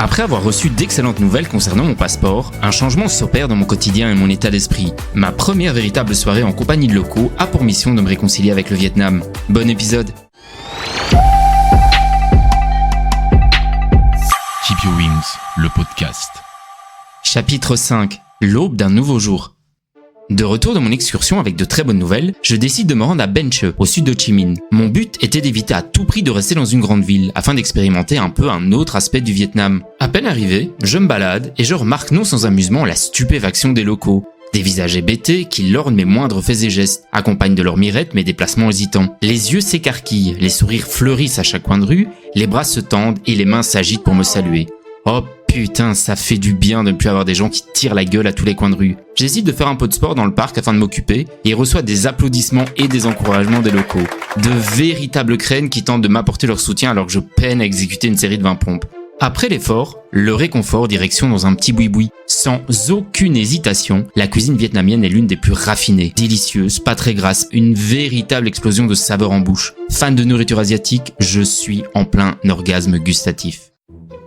Après avoir reçu d'excellentes nouvelles concernant mon passeport, un changement s'opère dans mon quotidien et mon état d'esprit. Ma première véritable soirée en compagnie de locaux a pour mission de me réconcilier avec le Vietnam. Bon épisode. Keep Your Wings, le podcast. Chapitre 5. L'aube d'un nouveau jour. De retour de mon excursion avec de très bonnes nouvelles, je décide de me rendre à Bến Tre, au sud de Ho Chi Minh. Mon but était d'éviter à tout prix de rester dans une grande ville, afin d'expérimenter un peu un autre aspect du Vietnam. À peine arrivé, je me balade et je remarque non sans amusement la stupéfaction des locaux. Des visages hébétés qui lorgnent mes moindres faits et gestes, accompagnent de leurs mirettes mes déplacements hésitants. Les yeux s'écarquillent, les sourires fleurissent à chaque coin de rue, les bras se tendent et les mains s'agitent pour me saluer. Oh putain, ça fait du bien de ne plus avoir des gens qui tirent la gueule à tous les coins de rue. J'hésite de faire un peu de sport dans le parc afin de m'occuper et reçois des applaudissements et des encouragements des locaux. De véritables crènes qui tentent de m'apporter leur soutien alors que je peine à exécuter une série de 20 pompes. Après l'effort, le réconfort, direction dans un petit boui-boui. Sans aucune hésitation, la cuisine vietnamienne est l'une des plus raffinées, délicieuse, pas très grasse, une véritable explosion de saveurs en bouche. Fan de nourriture asiatique, je suis en plein orgasme gustatif.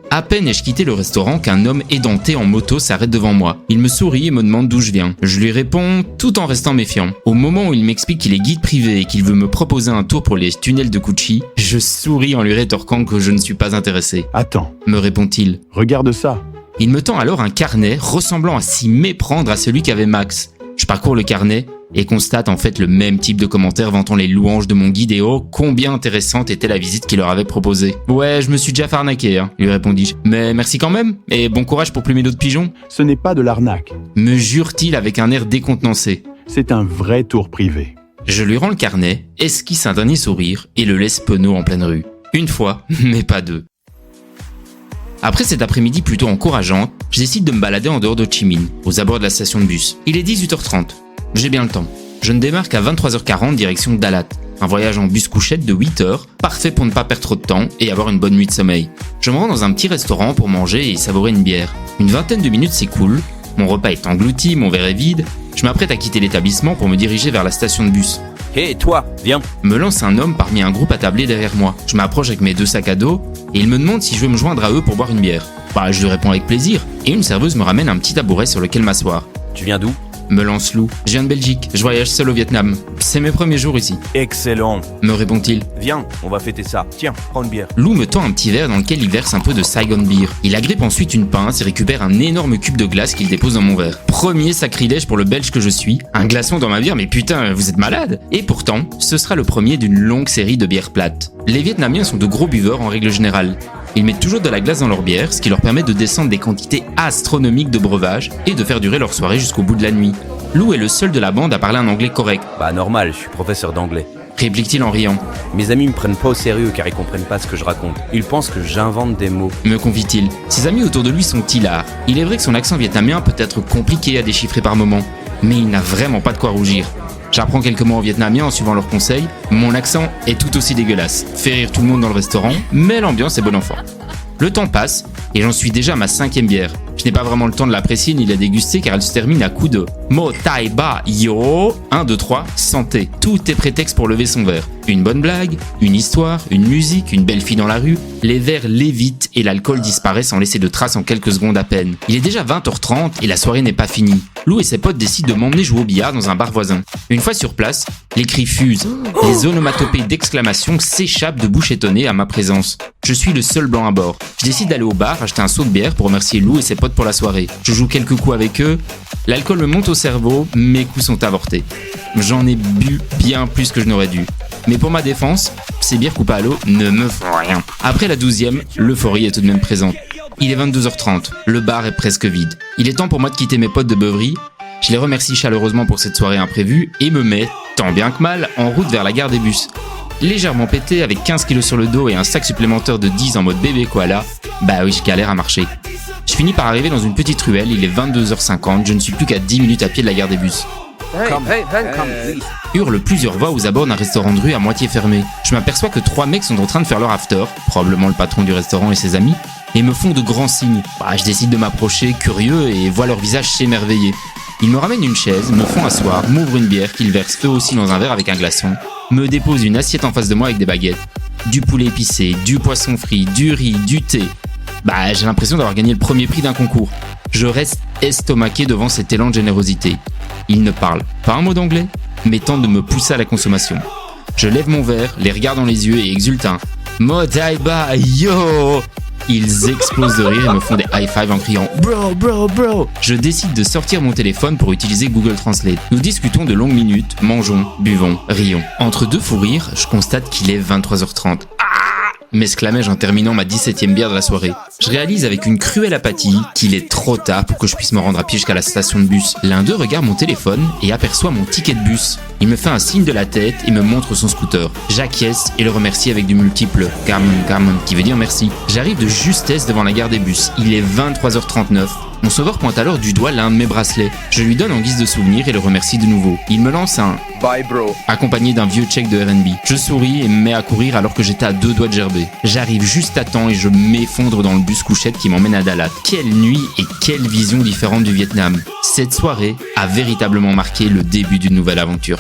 À peine ai-je quitté le restaurant qu'un homme édenté en moto s'arrête devant moi. Il me sourit et me demande d'où je viens. Je lui réponds tout en restant méfiant. Au moment où il m'explique qu'il est guide privé et qu'il veut me proposer un tour pour les tunnels de Cu Chi, je souris en lui rétorquant que je ne suis pas intéressé. « Attends, Me répond-il. regarde ça. Il me tend alors un carnet ressemblant à s'y méprendre à celui qu'avait Max. Je parcours le carnet et constate en fait le même type de commentaires vantant les louanges de mon guide et oh combien intéressante était la visite qu'il leur avait proposée. Ouais, je me suis déjà fait arnaquer, lui répondis-je. Mais merci quand même et bon courage pour plumer d'autres pigeons. Ce n'est pas de l'arnaque. Me jure-t-il avec un air décontenancé. C'est un vrai tour privé. Je lui rends le carnet, esquisse un dernier sourire et le laisse penaud en pleine rue. Une fois, mais pas deux. Après cet après-midi plutôt encourageante, je décide de me balader en dehors d'Ho Chi Minh, aux abords de la station de bus. Il est 18h30. J'ai bien le temps. Je ne démarre qu'à 23h40 direction Dalat. Un voyage en bus couchette de 8 heures, parfait pour ne pas perdre trop de temps et avoir une bonne nuit de sommeil. Je me rends dans un petit restaurant pour manger et savourer une bière. Une vingtaine de minutes s'écoulent, mon repas est englouti, mon verre est vide. Je m'apprête à quitter l'établissement pour me diriger vers la station de bus. Hé, toi, viens. Me lance un homme parmi un groupe attablé derrière moi. Je m'approche avec mes 2 sacs à dos et il me demande si je veux me joindre à eux pour boire une bière. Je lui réponds avec plaisir et une serveuse me ramène un petit tabouret sur lequel m'asseoir. Tu viens d'où? Me lance Lou. Je viens de Belgique, je voyage seul au Vietnam. C'est mes premiers jours ici. Excellent. Me répond-il. Viens, on va fêter ça. Tiens, prends une bière. Lou me tend un petit verre dans lequel il verse un peu de Saigon Beer. Il agrippe ensuite une pince et récupère un énorme cube de glace qu'il dépose dans mon verre. Premier sacrilège pour le Belge que je suis. Un glaçon dans ma bière, mais putain, vous êtes malade. Et pourtant, ce sera le premier d'une longue série de bières plates. Les Vietnamiens sont de gros buveurs en règle générale. Ils mettent toujours de la glace dans leur bière, ce qui leur permet de descendre des quantités astronomiques de breuvage et de faire durer leur soirée jusqu'au bout de la nuit. Lou est le seul de la bande à parler un anglais correct, Bah normal, je suis professeur d'anglais. réplique-t-il en riant. Mes amis me prennent pas au sérieux car ils comprennent pas ce que je raconte. Ils pensent que j'invente des mots. Me confie-t-il. Ses amis autour de lui sont hilars. Il est vrai que son accent vietnamien peut être compliqué à déchiffrer par moments, mais il n'a vraiment pas de quoi rougir. J'apprends quelques mots en vietnamien en suivant leurs conseils. Mon accent est tout aussi dégueulasse. Fait rire tout le monde dans le restaurant, mais l'ambiance est bon enfant. Le temps passe et j'en suis déjà à ma 5e bière. Je n'ai pas vraiment le temps de l'apprécier ni de la déguster car elle se termine à coups de Mo Tai Ba Yo. 1, 2, 3, santé. Tout est prétexte pour lever son verre. Une bonne blague, une histoire, une musique, une belle fille dans la rue. Les verres lévitent et l'alcool disparaît sans laisser de traces en quelques secondes à peine. Il est déjà 20h30 et la soirée n'est pas finie. Lou et ses potes décident de m'emmener jouer au billard dans un bar voisin. Une fois sur place, les cris fusent. Les onomatopées d'exclamation s'échappent de bouche étonnée à ma présence. Je suis le seul blanc à bord. Je décide d'aller au bar, acheter un seau de bière pour remercier Lou et ses potes pour la soirée. Je joue quelques coups avec eux. L'alcool me monte au cerveau, mes coups sont avortés. J'en ai bu bien plus que je n'aurais dû. Mais pour ma défense, ces bières coupées à l'eau ne me font rien. Après la 12e, l'euphorie est tout de même présente. Il est 22h30, le bar est presque vide. Il est temps pour moi de quitter mes potes de beuverie. Je les remercie chaleureusement pour cette soirée imprévue et me mets, tant bien que mal, en route vers la gare des bus. Légèrement pété, avec 15 kilos sur le dos et un sac supplémentaire de 10 en mode bébé koala, bah oui, je galère à marcher. Je finis par arriver dans une petite ruelle, il est 22h50, je ne suis plus qu'à 10 minutes à pied de la gare des bus. Hurlent plusieurs voix aux abords d'un restaurant de rue à moitié fermé. Je m'aperçois que 3 mecs sont en train de faire leur after, probablement le patron du restaurant et ses amis, et me font de grands signes. Je décide de m'approcher, curieux, et vois leur visage s'émerveiller. Ils me ramènent une chaise, me font asseoir, m'ouvrent une bière qu'ils versent eux aussi dans un verre avec un glaçon, me déposent une assiette en face de moi avec des baguettes. Du poulet épicé, du poisson frit, du riz, du thé. J'ai l'impression d'avoir gagné le premier prix d'un concours. Je reste estomaqué devant cet élan de générosité. Il ne parle pas un mot d'anglais, mais tente de me pousser à la consommation. Je lève mon verre, les regarde dans les yeux et exulte un « Modaiba, yo !» Ils explosent de rire et me font des high-five en criant « Bro, bro, bro !» Je décide de sortir mon téléphone pour utiliser Google Translate. Nous discutons de longues minutes, mangeons, buvons, rions. Entre deux fous rires, je constate qu'il est 23h30. M'exclamai-je en terminant ma 17e bière de la soirée. Je réalise avec une cruelle apathie qu'il est trop tard pour que je puisse me rendre à pied jusqu'à la station de bus. L'un d'eux regarde mon téléphone et aperçoit mon ticket de bus. Il me fait un signe de la tête et me montre son scooter. J'acquiesce et le remercie avec du multiple gammon qui veut dire merci. J'arrive de justesse devant la gare des bus. Il est 23h39. Mon sauveur pointe alors du doigt l'un de mes bracelets. Je lui donne en guise de souvenir et le remercie de nouveau. Il me lance un « Bye bro » accompagné d'un vieux check de R&B. Je souris et me mets à courir alors que j'étais à 2 doigts de gerber. J'arrive juste à temps et je m'effondre dans le bus couchette qui m'emmène à Dalat. Quelle nuit et quelle vision différente du Vietnam. Cette soirée a véritablement marqué le début d'une nouvelle aventure.